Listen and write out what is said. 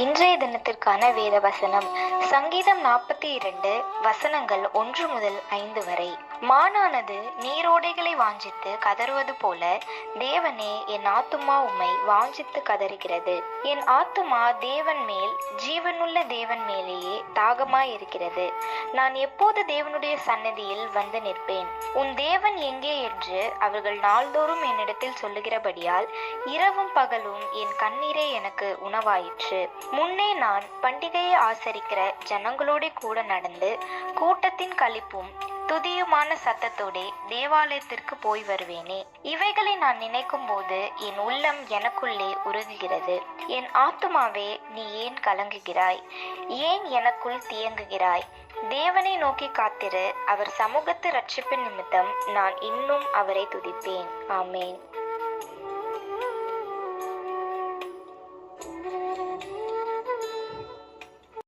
இன்றைய தினத்திற்கான வேத வசனம் சங்கீதம் 42 வசனங்கள் 1 முதல் 5 வரை. மானானது நீரோடைகளை வாஞ்சித்து கதறுவது போல தேவனே, என் ஆத்துமா உம்மை வாஞ்சித்து கதறுகிறது. என் ஆத்துமா தேவன் மேல், ஜீவனுள்ள தேவன் மேலேயே தாகமாய் இருக்கிறது. நான் எப்போது தேவனுடைய சன்னதியில் வந்து நிற்பேன்? உன் தேவன் எங்கே என்று அவர்கள் நாள்தோறும் என்னிடத்தில் சொல்லுகிறபடியால் இரவும் பகலும் என் கண்ணீரே எனக்கு உணவாயிற்று. முன்னே நான் பண்டிகையை ஆசரிக்கிற ஜனங்களோட கூட நடந்து கூட்டத்தின் களிப்பும் துதியுமான சத்தத்தோடே தேவாலயத்திற்கு போய் வருவேனே. இவைகளை நான் நினைக்கும் போது என் உள்ளம் எனக்குள்ளே உருகுகிறது. என் ஆத்துமாவே, நீ ஏன் கலங்குகிறாய்? ஏன் எனக்குள் தியங்குகிறாய்? தேவனை நோக்கி காத்திரு. அவர் சமூகத்து ரட்சிப்பின் நிமித்தம் நான் இன்னும் அவரை துதிப்பேன். ஆமேன்.